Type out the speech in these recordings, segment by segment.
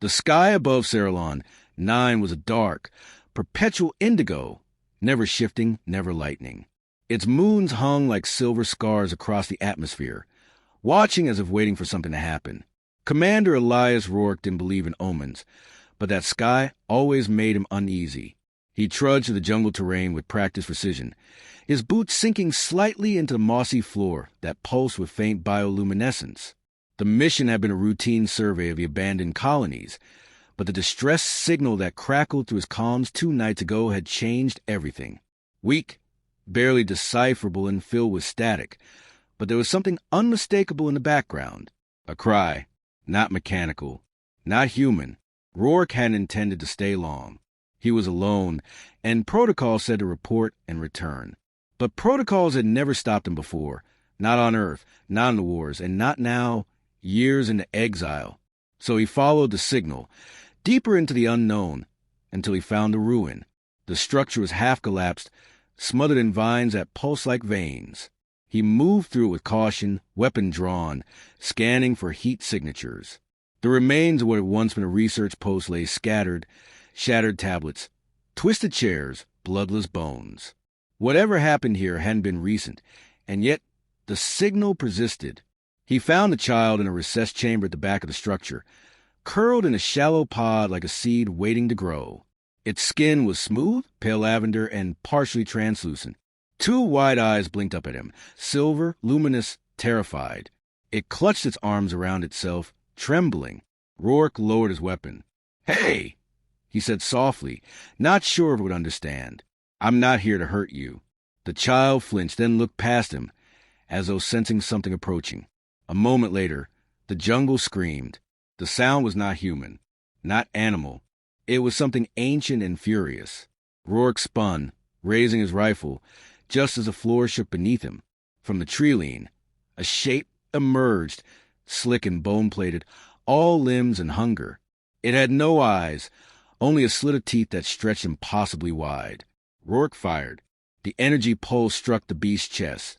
The sky above Ceylon 9 was a dark, perpetual indigo, never shifting, never lightening. Its moons hung like silver scars across the atmosphere, watching as if waiting for something to happen. Commander Elias Rourke didn't believe in omens, but that sky always made him uneasy. He trudged through the jungle terrain with practiced precision, his boots sinking slightly into the mossy floor that pulsed with faint bioluminescence. The mission had been a routine survey of the abandoned colonies, but the distress signal that crackled through his comms 2 nights ago had changed everything. Weak, barely decipherable and filled with static, but there was something unmistakable in the background. A cry, not mechanical, not human. Rourke hadn't intended to stay long. He was alone, and protocol said to report and return. But protocols had never stopped him before, not on Earth, not in the wars, and not now, years into exile. So he followed the signal, deeper into the unknown, until he found a ruin. The structure was half-collapsed, smothered in vines that pulsed like veins. He moved through it with caution, weapon drawn, scanning for heat signatures. The remains of what had once been a research post lay scattered, shattered tablets, twisted chairs, bloodless bones. Whatever happened here hadn't been recent, and yet the signal persisted. He found the child in a recessed chamber at the back of the structure, curled in a shallow pod like a seed waiting to grow. Its skin was smooth, pale lavender, and partially translucent. 2 wide eyes blinked up at him, silver, luminous, terrified. It clutched its arms around itself, trembling. Rourke lowered his weapon. "Hey!" he said softly, not sure if it would understand. "I'm not here to hurt you." The child flinched, then looked past him, as though sensing something approaching. A moment later, the jungle screamed. The sound was not human, not animal. It was something ancient and furious. Rourke spun, raising his rifle, just as the floor shook beneath him. From the tree-lean, a shape emerged, slick and bone-plated, all limbs and hunger. It had no eyes, only a slit of teeth that stretched impossibly wide. Rourke fired. The energy pulse struck the beast's chest,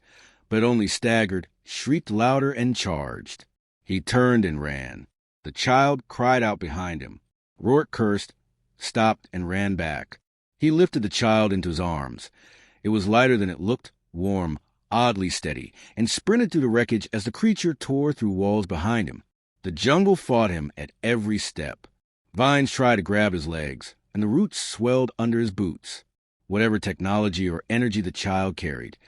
but it only staggered, shrieked louder, and charged. He turned and ran. The child cried out behind him. Rourke cursed, stopped, and ran back. He lifted the child into his arms. It was lighter than it looked, warm, oddly steady, and sprinted through the wreckage as the creature tore through walls behind him. The jungle fought him at every step. Vines tried to grab his legs, and the roots swelled under his boots. Whatever technology or energy the child carried,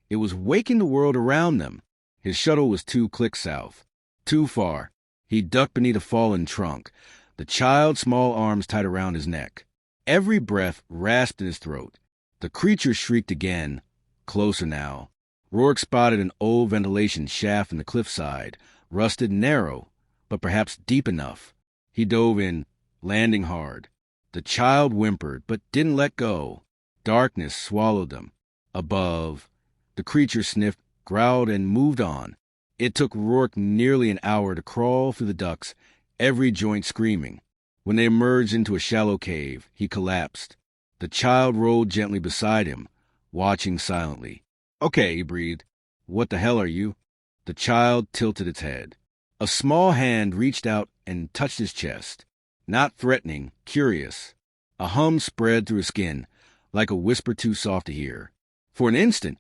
it was waking the world around them. His shuttle was 2 clicks south. Too far. He ducked beneath a fallen trunk, the child's small arms tied around his neck. Every breath rasped in his throat. The creature shrieked again, closer now. Rourke spotted an old ventilation shaft in the cliffside, rusted and narrow, but perhaps deep enough. He dove in, landing hard. The child whimpered, but didn't let go. Darkness swallowed them. Above, the creature sniffed, growled, and moved on. It took Rourke nearly an hour to crawl through the ducts, every joint screaming. When they emerged into a shallow cave, he collapsed. The child rolled gently beside him, watching silently. "Okay," he breathed. "What the hell are you?" The child tilted its head. A small hand reached out and touched his chest. Not threatening, curious. A hum spread through his skin, like a whisper too soft to hear. For an instant,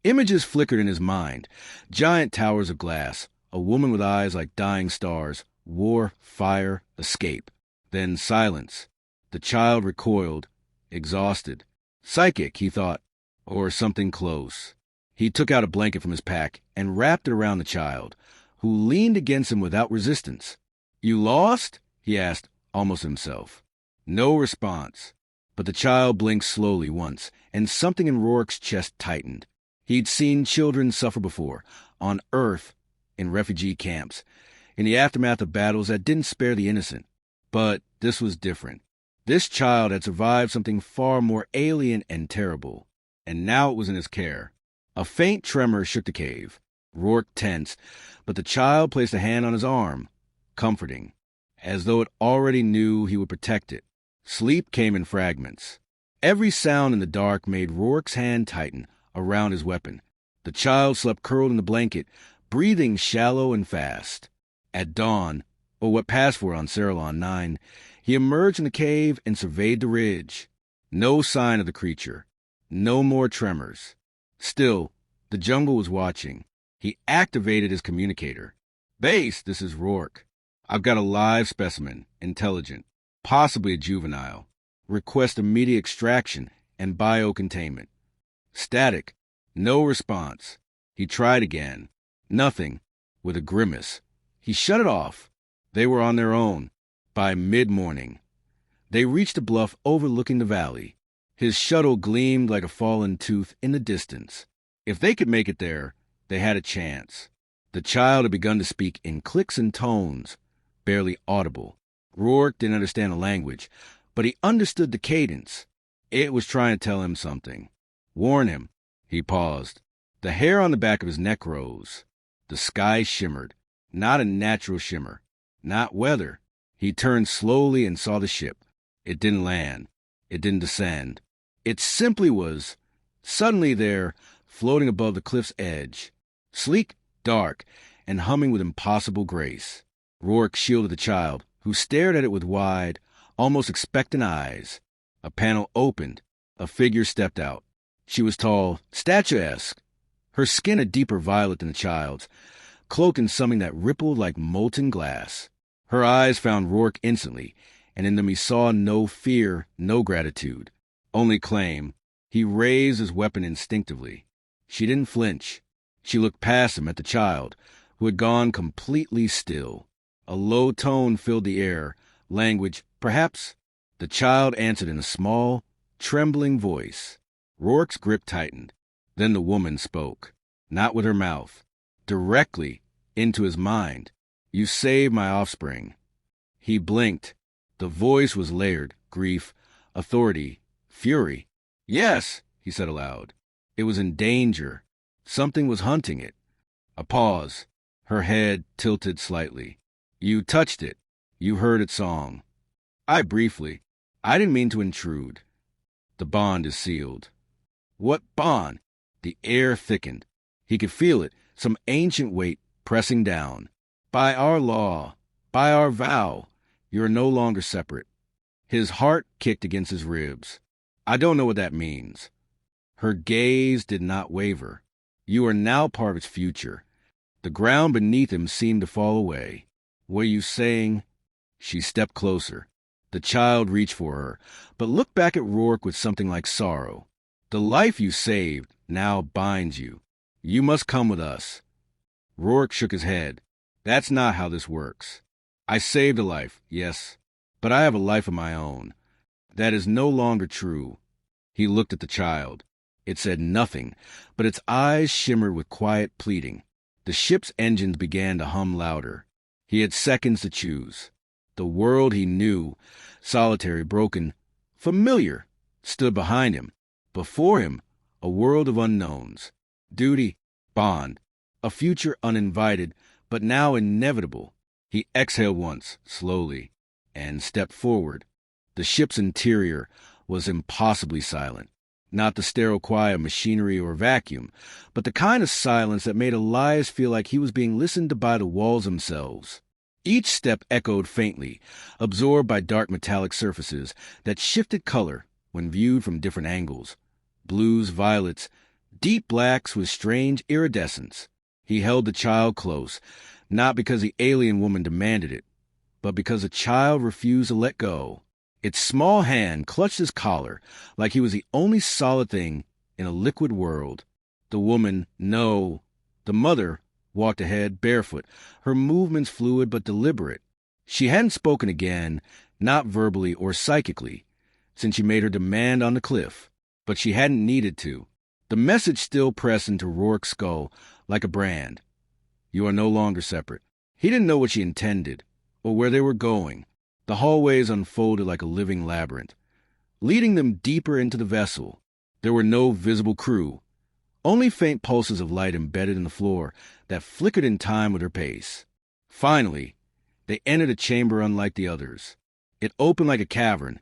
images flickered in his mind. Giant towers of glass, a woman with eyes like dying stars, war, fire, escape. Then silence. The child recoiled, exhausted. Psychic, he thought, or something close. He took out a blanket from his pack and wrapped it around the child, who leaned against him without resistance. "You lost?" he asked, almost himself. No response. But the child blinked slowly once, and something in Rourke's chest tightened. He'd seen children suffer before, on Earth, in refugee camps, in the aftermath of battles that didn't spare the innocent. But this was different. This child had survived something far more alien and terrible, and now it was in his care. A faint tremor shook the cave. Rourke tensed, but the child placed a hand on his arm, comforting, as though it already knew he would protect it. Sleep came in fragments. Every sound in the dark made Rourke's hand tighten around his weapon. The child slept curled in the blanket, breathing shallow and fast. At dawn, or what passed for it on Ceylon 9, he emerged from the cave and surveyed the ridge. No sign of the creature. No more tremors. Still, the jungle was watching. He activated his communicator. "Base, this is Rourke. I've got a live specimen, intelligent, possibly a juvenile. Request immediate extraction and biocontainment." Static. No response. He tried again. Nothing. With a grimace. He shut it off. They were on their own. By mid-morning. They reached a bluff overlooking the valley. His shuttle gleamed like a fallen tooth in the distance. If they could make it there, they had a chance. The child had begun to speak in clicks and tones, barely audible. Rourke didn't understand the language, but he understood the cadence. It was trying to tell him something. Warn him. He paused. The hair on the back of his neck rose. The sky shimmered. Not a natural shimmer. Not weather. He turned slowly and saw the ship. It didn't land. It didn't descend. It simply was, suddenly there, floating above the cliff's edge. Sleek, dark, and humming with impossible grace. Rourke shielded the child, who stared at it with wide, almost expectant eyes. A panel opened. A figure stepped out. She was tall, statuesque. Her skin a deeper violet than the child's, cloaked in something that rippled like molten glass. Her eyes found Rourke instantly, and in them he saw no fear, no gratitude, only claim. He raised his weapon instinctively. She didn't flinch. She looked past him at the child, who had gone completely still. A low tone filled the air, language, perhaps. The child answered in a small, trembling voice. Rourke's grip tightened. Then the woman spoke, not with her mouth, directly into his mind. "You saved my offspring." He blinked. The voice was layered, grief, authority, fury. "Yes," he said aloud. It was in danger. Something was hunting it. A pause. Her head tilted slightly. "You touched it. You heard its song." "I briefly. I didn't mean to intrude." "The bond is sealed." "What bond?" The air thickened. He could feel it, some ancient weight pressing down. "By our law, by our vow, you are no longer separate." His heart kicked against his ribs. "I don't know what that means." Her gaze did not waver. "You are now part of its future." The ground beneath him seemed to fall away. "Were you saying—" She stepped closer. The child reached for her, but looked back at Rourke with something like sorrow. "The life you saved now binds you. You must come with us." Rourke shook his head. "That's not how this works. I saved a life, yes, but I have a life of my own. That is no longer true." He looked at the child. It said nothing, but its eyes shimmered with quiet pleading. The ship's engines began to hum louder. He had seconds to choose. The world he knew, solitary, broken, familiar, stood behind him. Before him, a world of unknowns. Duty, bond, a future uninvited, but now inevitable. He exhaled once, slowly, and stepped forward. The ship's interior was impossibly silent. Not the sterile quiet of machinery or vacuum, but the kind of silence that made Elias feel like he was being listened to by the walls themselves. Each step echoed faintly, absorbed by dark metallic surfaces that shifted color when viewed from different angles. Blues, violets, deep blacks with strange iridescence. He held the child close, not because the alien woman demanded it, but because the child refused to let go. Its small hand clutched his collar like he was the only solid thing in a liquid world. The woman, no. The mother walked ahead, barefoot, her movements fluid but deliberate. She hadn't spoken again, not verbally or psychically, since she made her demand on the cliff, but she hadn't needed to. The message still pressed into Rourke's skull like a brand. You are no longer separate. He didn't know what she intended, or where they were going. The hallways unfolded like a living labyrinth, leading them deeper into the vessel. There were no visible crew, only faint pulses of light embedded in the floor that flickered in time with her pace. Finally, they entered a chamber unlike the others. It opened like a cavern,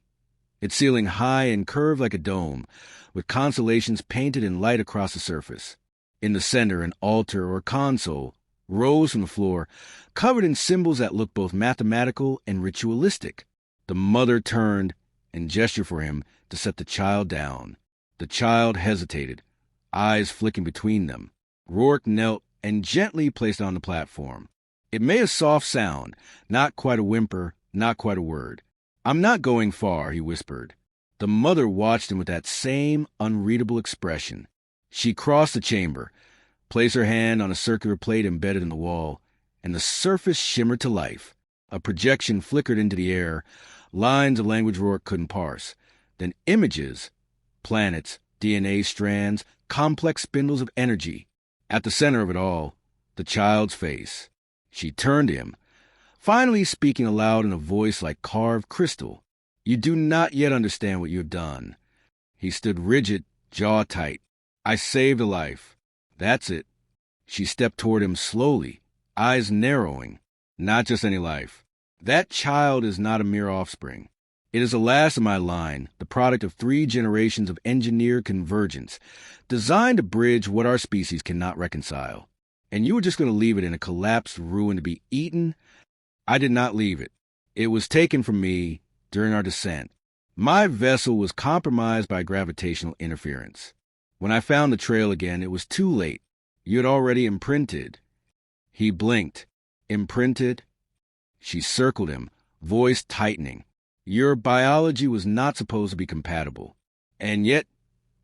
its ceiling high and curved like a dome, with constellations painted in light across the surface. In the center, an altar or console rose from the floor, covered in symbols that looked both mathematical and ritualistic. The mother turned and gestured for him to set the child down. The child hesitated, eyes flicking between them. Rourke knelt and gently placed it on the platform. It made a soft sound, not quite a whimper, not quite a word. "I'm not going far," he whispered. The mother watched him with that same unreadable expression. She crossed the chamber, placed her hand on a circular plate embedded in the wall, and the surface shimmered to life. A projection flickered into the air, lines of language Rourke couldn't parse. Then images, planets, DNA strands, complex spindles of energy. At the center of it all, the child's face. She turned to him, finally speaking aloud in a voice like carved crystal. "You do not yet understand what you have done." He stood rigid, jaw tight. "I saved a life. That's it." She stepped toward him slowly, eyes narrowing. "Not just any life. That child is not a mere offspring. It is the last of my line, the product of 3 generations of engineered convergence, designed to bridge what our species cannot reconcile. And you were just going to leave it in a collapsed ruin to be eaten?" "I did not leave it. It was taken from me during our descent. My vessel was compromised by gravitational interference. When I found the trail again, it was too late. You had already imprinted." He blinked. "Imprinted?" She circled him, voice tightening. "Your biology was not supposed to be compatible. And yet,"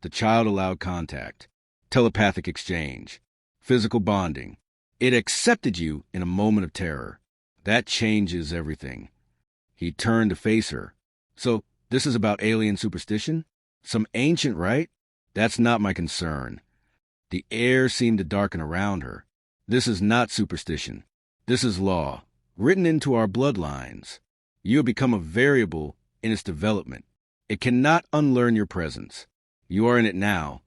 the child allowed contact, telepathic exchange, physical bonding. "It accepted you in a moment of terror. That changes everything." He turned to face her. "So this is about alien superstition? Some ancient rite? That's not my concern." The air seemed to darken around her. "This is not superstition. This is law, written into our bloodlines. You have become a variable in its development. It cannot unlearn your presence. You are in it now."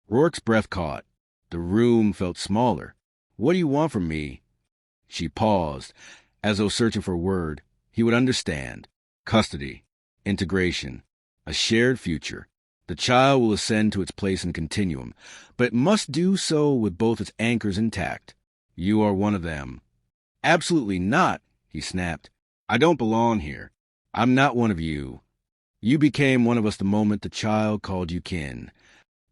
Rourke's breath caught. The room felt smaller. "What do you want from me?" She paused, as though searching for a word. He would understand. Custody, integration, a shared future. The child will ascend to its place in the continuum, but it must do so with both its anchors intact. You are one of them. "Absolutely not," he snapped. "I don't belong here. I'm not one of you. You became one of us the moment the child called you kin."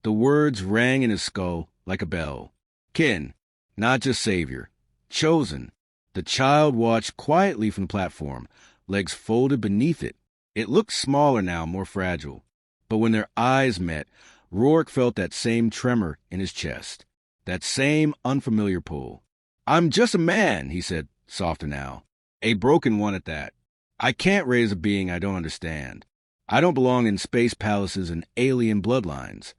The words rang in his skull like a bell. Kin, not just savior. Chosen. The child watched quietly from the platform, legs folded beneath it. It looked smaller now, more fragile. But when their eyes met, Rourke felt that same tremor in his chest, that same unfamiliar pull. "I'm just a man," he said, softer now. "A broken one at that. I can't raise a being I don't understand. I don't belong in space palaces and alien bloodlines."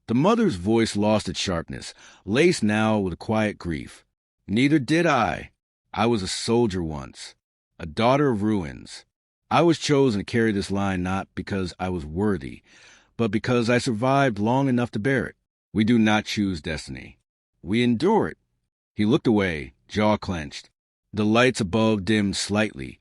The mother's voice lost its sharpness, laced now with a quiet grief. "Neither did I. I was a soldier once, a daughter of ruins. I was chosen to carry this line not because I was worthy, but because I survived long enough to bear it. We do not choose destiny. We endure it." He looked away, jaw clenched. The lights above dimmed slightly,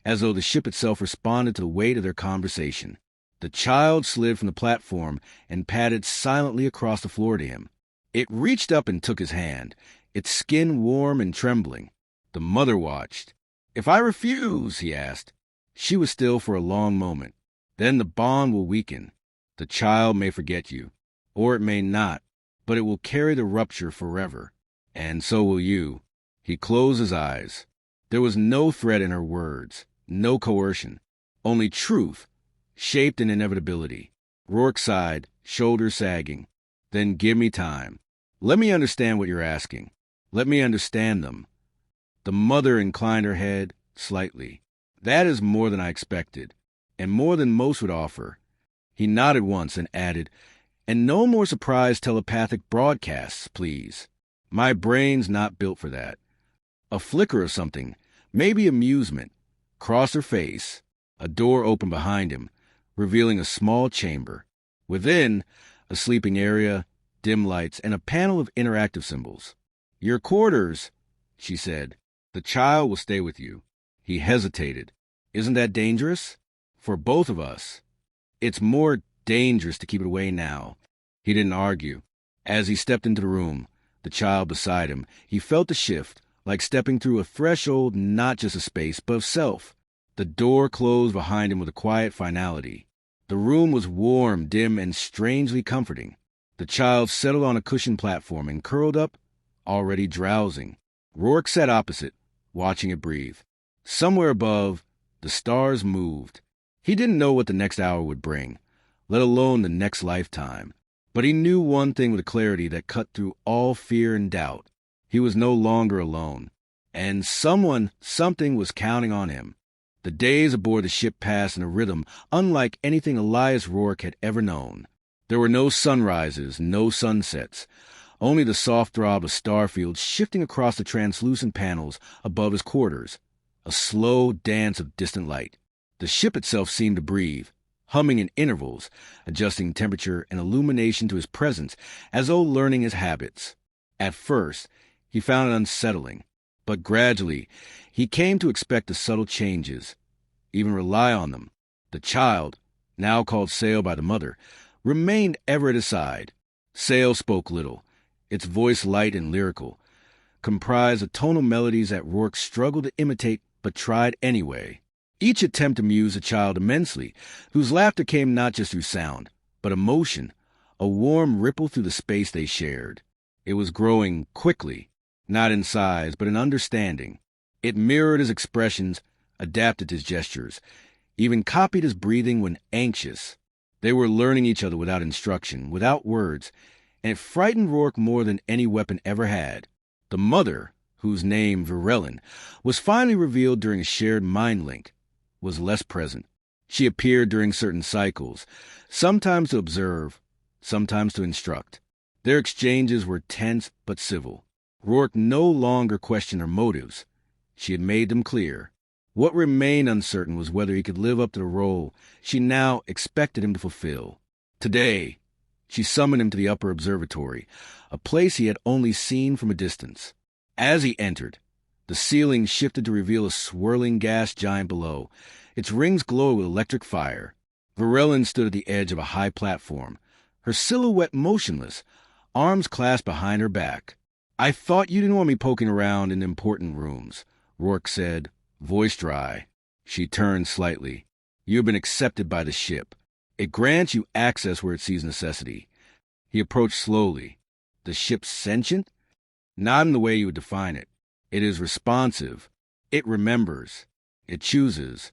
as though the ship itself responded to the weight of their conversation. The child slid from the platform and padded silently across the floor to him. It reached up and took his hand, its skin warm and trembling. The mother watched. "If I refuse?" he asked. She was still for a long moment. "Then the bond will weaken. The child may forget you, or it may not, but it will carry the rupture forever. And so will you." He closed his eyes. There was no threat in her words, no coercion, only truth, shaped in inevitability. Rourke sighed, shoulders sagging. "Then give me time. Let me understand what you're asking. Let me understand them." The mother inclined her head slightly. "That is more than I expected, and more than most would offer." He nodded once and added, "And no more surprise telepathic broadcasts, please. My brain's not built for that." A flicker of something, maybe amusement, crossed her face. A door opened behind him, revealing a small chamber. Within, a sleeping area, dim lights, and a panel of interactive symbols. "Your quarters," she said. "The child will stay with you." He hesitated. "Isn't that dangerous?" "For both of us." "It's more dangerous to keep it away now." He didn't argue. As he stepped into the room, The child beside him, he felt the shift, like stepping through a threshold, not just of space, but of self. The door closed behind him with a quiet finality. The room was warm, dim, and strangely comforting. The child settled on a cushioned platform and curled up, already drowsing. Rourke sat opposite, watching it breathe. Somewhere above, the stars moved. He didn't know what the next hour would bring, let alone the next lifetime. But he knew one thing with a clarity that cut through all fear and doubt. He was no longer alone. And something was counting on him. The days aboard the ship passed in a rhythm unlike anything Elias Rourke had ever known. There were no sunrises, no sunsets, only the soft throb of starfields shifting across the translucent panels above his quarters, a slow dance of distant light. The ship itself seemed to breathe, humming in intervals, adjusting temperature and illumination to his presence as though learning his habits. At first, he found it unsettling, but gradually he came to expect the subtle changes, even rely on them. The child, now called Sail by the mother, remained ever at his side. Sail spoke little, its voice light and lyrical, comprised of tonal melodies that Rourke struggled to imitate but tried anyway. Each attempt amused the child immensely, whose laughter came not just through sound, but emotion, a warm ripple through the space they shared. It was growing quickly, not in size, but in understanding. It mirrored his expressions, adapted his gestures, even copied his breathing when anxious. They were learning each other without instruction, without words, and it frightened Rourke more than any weapon ever had. The mother, whose name, Virelin, was finally revealed during a shared mind link, was less present. She appeared during certain cycles, sometimes to observe, sometimes to instruct. Their exchanges were tense but civil. Rourke no longer questioned her motives. She had made them clear. What remained uncertain was whether he could live up to the role she now expected him to fulfill. Today, she summoned him to the upper observatory, a place he had only seen from a distance. As he entered, the ceiling shifted to reveal a swirling gas giant below, its rings glowing with electric fire. Virelin stood at the edge of a high platform, her silhouette motionless, arms clasped behind her back. "I thought you didn't want me poking around in important rooms," Rourke said, voice dry. She turned slightly. "You have been accepted by the ship. It grants you access where it sees necessity." He approached slowly. "The ship's sentient?" "Not in the way you would define it. It is responsive. It remembers. It chooses."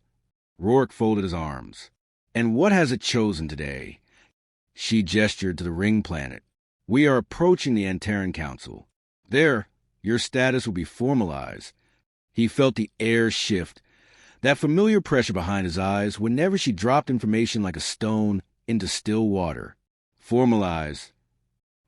Rourke folded his arms. "And what has it chosen today?" She gestured to the ring planet. "We are approaching the Antaran Council. There, your status will be formalized." He felt the air shift, that familiar pressure behind his eyes whenever she dropped information like a stone into still water. Formalized.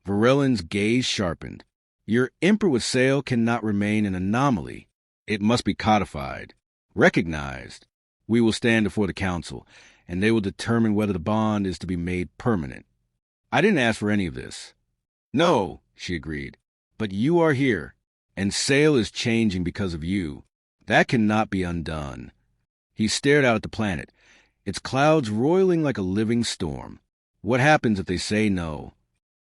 Virelin's gaze sharpened. "Your Emperor with Sail cannot remain an anomaly. It must be codified, recognized. We will stand before the Council, and they will determine whether the bond is to be made permanent." "I didn't ask for any of this." "No," she agreed. "But you are here, and Sail is changing because of you. That cannot be undone." He stared out at the planet, its clouds roiling like a living storm. "What happens if they say no?"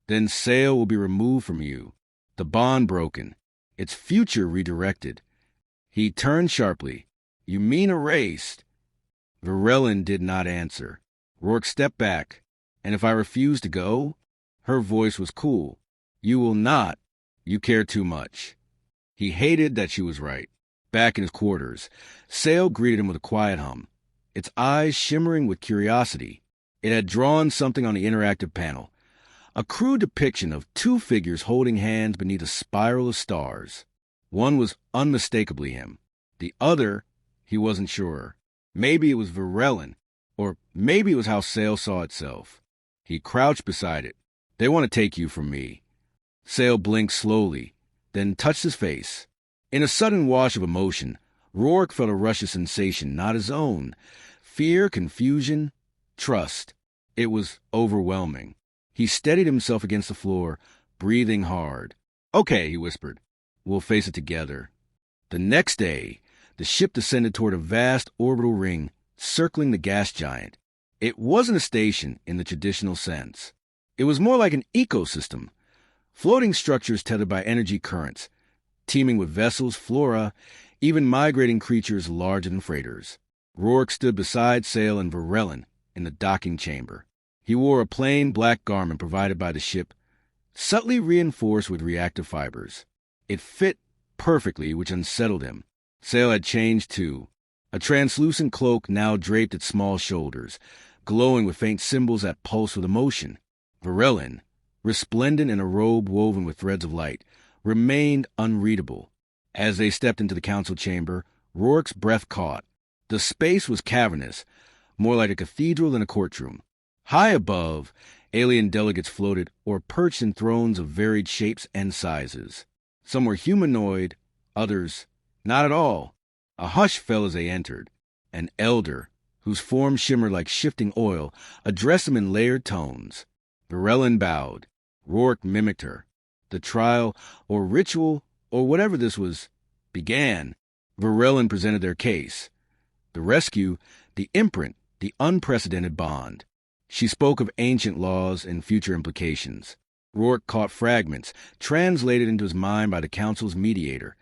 "Then Sail will be removed from you, the bond broken, its future redirected." He turned sharply. "You mean erased?" Virelin did not answer. Rourke stepped back. "And if I refuse to go?" Her voice was cool. "You will not. You care too much." He hated that she was right. Back in his quarters, Sail greeted him with a quiet hum, its eyes shimmering with curiosity. It had drawn something on the interactive panel, a crude depiction of two figures holding hands beneath a spiral of stars. One was unmistakably him. The other, he wasn't sure. Maybe it was Virelin, or maybe it was how Sail saw itself. He crouched beside it. "They want to take you from me." Sail blinked slowly, then touched his face. In a sudden wash of emotion, Rourke felt a rush of sensation not his own. Fear, confusion, trust. It was overwhelming. He steadied himself against the floor, breathing hard. "Okay," he whispered. "We'll face it together." The next day, the ship descended toward a vast orbital ring circling the gas giant. It wasn't a station in the traditional sense. It was more like an ecosystem, Floating structures tethered by energy currents, teeming with vessels, flora, even migrating creatures larger than freighters. Rourke stood beside Sale and Varellin in the docking chamber. He wore a plain black garment provided by the ship, subtly reinforced with reactive fibers. It fit perfectly, which unsettled him. Sale had changed too. A translucent cloak now draped its small shoulders, glowing with faint symbols that pulsed with emotion. Varellin, resplendent in a robe woven with threads of light, remained unreadable. As they stepped into the council chamber, Rourke's breath caught. The space was cavernous, more like a cathedral than a courtroom. High above, alien delegates floated or perched in thrones of varied shapes and sizes. Some were humanoid, others not at all. A hush fell as they entered. An elder, whose form shimmered like shifting oil, addressed them in layered tones. Varellin bowed. Rourke mimicked her. The trial, or ritual, or whatever this was, began. Varellin presented their case. The rescue, the imprint, the unprecedented bond. She spoke of ancient laws and future implications. Rourke caught fragments, translated into his mind by the council's mediator,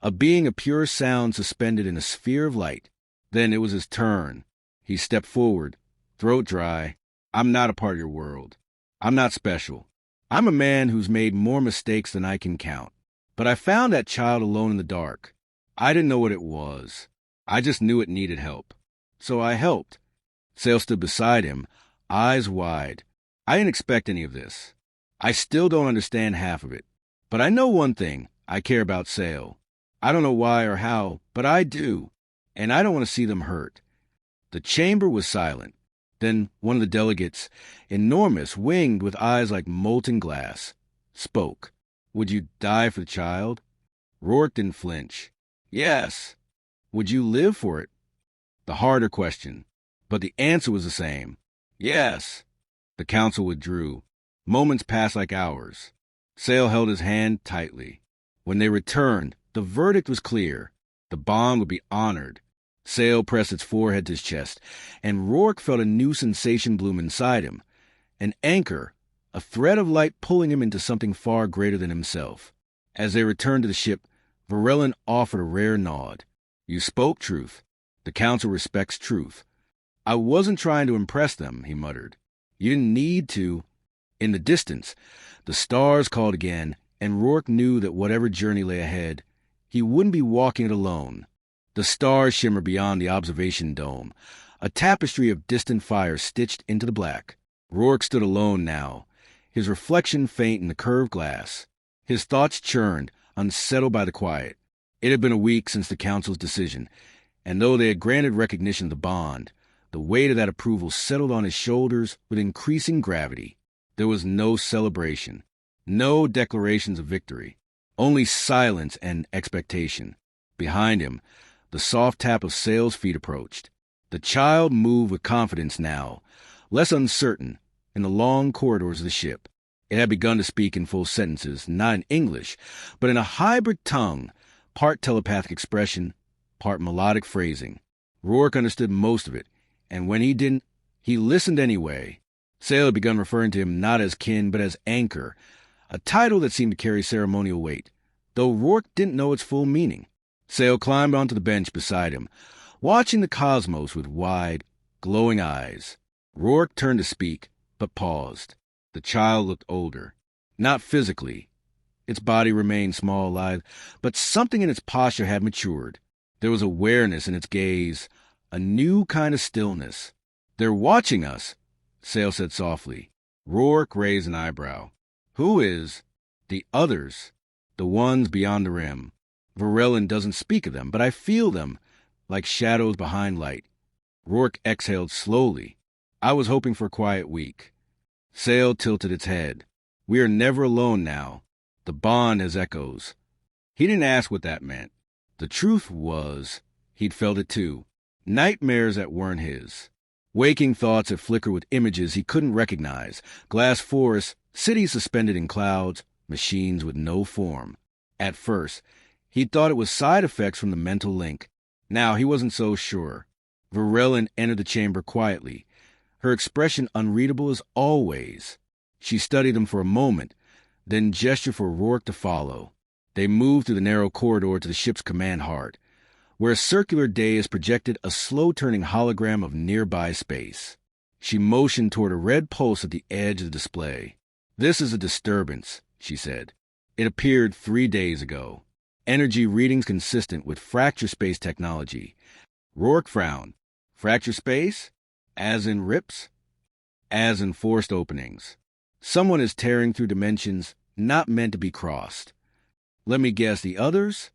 a being of pure sound suspended in a sphere of light. Then it was his turn. He stepped forward, throat dry. I'm not a part of your world. I'm not special. I'm a man who's made more mistakes than I can count. But I found that child alone in the dark. I didn't know what it was. I just knew it needed help. So I helped. Sale stood beside him, eyes wide. I didn't expect any of this. I still don't understand half of it. But I know one thing. I care about Sale. I don't know why or how, but I do. And I don't want to see them hurt. The chamber was silent. Then one of the delegates, enormous, winged, with eyes like molten glass, spoke. Would you die for the child? Rourke didn't flinch. Yes. Would you live for it? The harder question. But the answer was the same. Yes. The council withdrew. Moments passed like hours. Sale held his hand tightly. When they returned, the verdict was clear. The bond would be honored. Sale pressed its forehead to his chest, and Rourke felt a new sensation bloom inside him. An anchor, a thread of light pulling him into something far greater than himself. As they returned to the ship, Varellin offered a rare nod. You spoke truth. The council respects truth. I wasn't trying to impress them, he muttered. You didn't need to. In the distance, the stars called again, and Rourke knew that whatever journey lay ahead, he wouldn't be walking it alone. The stars shimmered beyond the observation dome, a tapestry of distant fires stitched into the black. Rourke stood alone now, his reflection faint in the curved glass. His thoughts churned, unsettled by the quiet. It had been a week since the council's decision, and though they had granted recognition of the bond, the weight of that approval settled on his shoulders with increasing gravity. There was no celebration, no declarations of victory, only silence and expectation. Behind him, the soft tap of Sale's feet approached. The child moved with confidence now, less uncertain, in the long corridors of the ship. It had begun to speak in full sentences, not in English, but in a hybrid tongue, part telepathic expression, part melodic phrasing. Rourke understood most of it, and when he didn't, he listened anyway. Sale had begun referring to him not as kin, but as anchor, a title that seemed to carry ceremonial weight, though Rourke didn't know its full meaning. Sale climbed onto the bench beside him, watching the cosmos with wide, glowing eyes. Rourke turned to speak, but paused. The child looked older. Not physically. Its body remained small, lithe, but something in its posture had matured. There was awareness in its gaze, a new kind of stillness. They're watching us, Sale said softly. Rourke raised an eyebrow. Who is? The others. The ones beyond the rim. Varellin doesn't speak of them, but I feel them, like shadows behind light. Rourke exhaled slowly. I was hoping for a quiet week. Sale tilted its head. We are never alone now. The bond has echoes. He didn't ask what that meant. The truth was, he'd felt it too. Nightmares that weren't his. Waking thoughts that flickered with images he couldn't recognize. Glass forests, cities suspended in clouds, machines with no form. At first, he'd thought it was side effects from the mental link. Now he wasn't so sure. Varellin entered the chamber quietly, her expression unreadable as always. She studied him for a moment, then gestured for Rourke to follow. They moved through the narrow corridor to the ship's command heart, where a circular dais projected a slow-turning hologram of nearby space. She motioned toward a red pulse at the edge of the display. "This is a disturbance," she said. "It appeared 3 days ago. Energy readings consistent with fracture space technology." Rourke frowned. "Fracture space? As in rips?" "As in forced openings. Someone is tearing through dimensions not meant to be crossed." "Let me guess, the others?"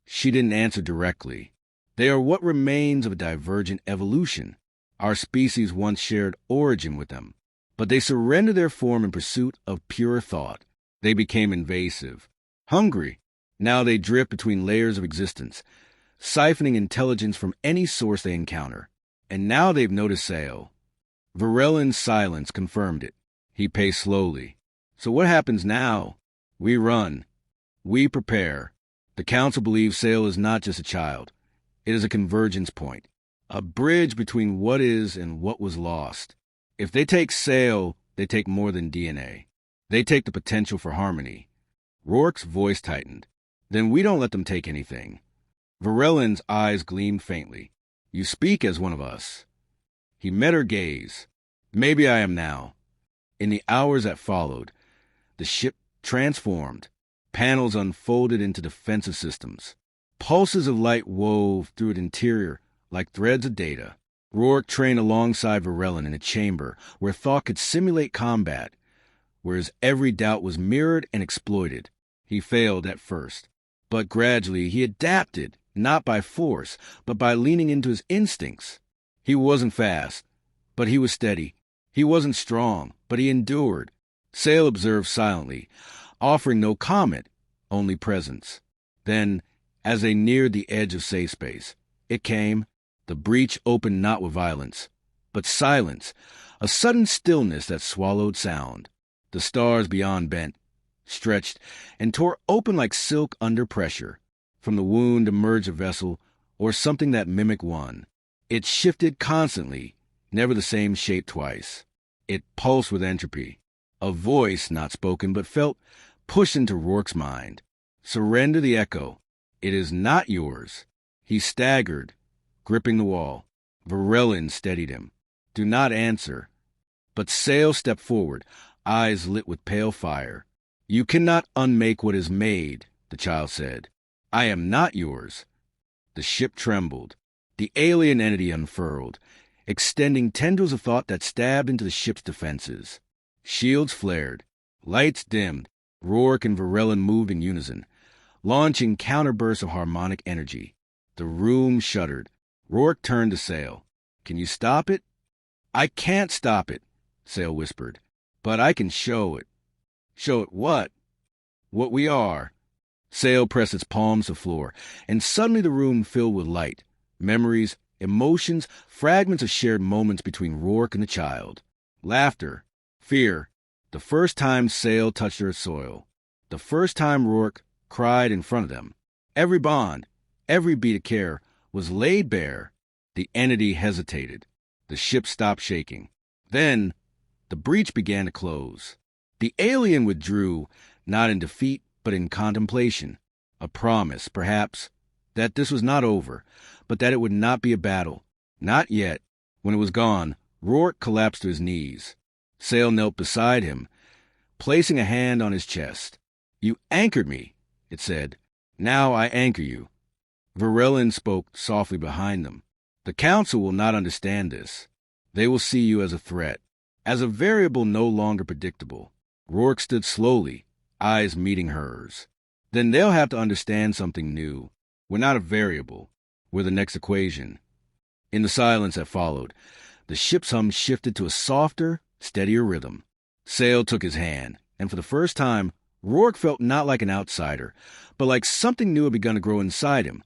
She didn't answer directly. "They are what remains of a divergent evolution. Our species once shared origin with them, but they surrendered their form in pursuit of pure thought. They became invasive, hungry. Now they drift between layers of existence, siphoning intelligence from any source they encounter. And now they've noticed Sale." Varellan's silence confirmed it. He paced slowly. "So what happens now? We run. We prepare. The Council believes Sale is not just a child. It is a convergence point, a bridge between what is and what was lost. If they take Sale, they take more than DNA. They take the potential for harmony." Rourke's voice tightened. "Then we don't let them take anything." Varellan's eyes gleamed faintly. "You speak as one of us." He met her gaze. "Maybe I am now." In the hours that followed, the ship transformed. Panels unfolded into defensive systems. Pulses of light wove through its interior like threads of data. Rourke trained alongside Varellan in a chamber where thought could simulate combat, where his every doubt was mirrored and exploited. He failed at first, but gradually he adapted, not by force, but by leaning into his instincts. He wasn't fast, but he was steady. He wasn't strong, but he endured. Sale observed silently, offering no comment, only presence. Then, as they neared the edge of safe space, it came. The breach opened not with violence, but silence, a sudden stillness that swallowed sound. The stars beyond bent, stretched, and tore open like silk under pressure. From the wound emerged a vessel, or something that mimicked one. It shifted constantly, never the same shape twice. It pulsed with entropy. A voice, not spoken but felt, pushed into Rourke's mind. "Surrender the echo. It is not yours." He staggered, gripping the wall. Varellan steadied him. "Do not answer." But Sale stepped forward, eyes lit with pale fire. "You cannot unmake what is made," the child said. "I am not yours." The ship trembled. The alien entity unfurled, extending tendrils of thought that stabbed into the ship's defenses. Shields flared. Lights dimmed. Rourke and Varellan moved in unison, launching counterbursts of harmonic energy. The room shuddered. Rourke turned to Sale. "Can you stop it?" "I can't stop it," Sale whispered. "But I can show it." "Show it what?" "What we are." Sale pressed its palms to the floor, and suddenly the room filled with light, memories, emotions, fragments of shared moments between Rourke and the child. Laughter, fear, the first time Sale touched Earth soil, the first time Rourke cried in front of them. Every bond, every beat of care was laid bare. The entity hesitated. The ship stopped shaking. Then the breach began to close. The alien withdrew, not in defeat, but in contemplation. A promise, perhaps, that this was not over, but that it would not be a battle. Not yet. When it was gone, Rourke collapsed to his knees. Sale knelt beside him, placing a hand on his chest. "You anchored me," it said. "Now I anchor you." Varellan spoke softly behind them. "The Council will not understand this. They will see you as a threat, as a variable no longer predictable." Rourke stood slowly, eyes meeting hers. "Then they'll have to understand something new. We're not a variable. We're the next equation." In the silence that followed, the ship's hum shifted to a softer, steadier rhythm. Sale took his hand, and for the first time, Rourke felt not like an outsider, but like something new had begun to grow inside him.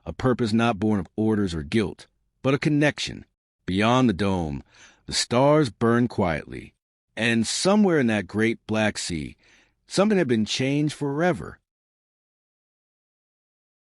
A purpose not born of orders or guilt, but a connection. Beyond the dome, the stars burned quietly, and somewhere in that great black sea, something had been changed forever.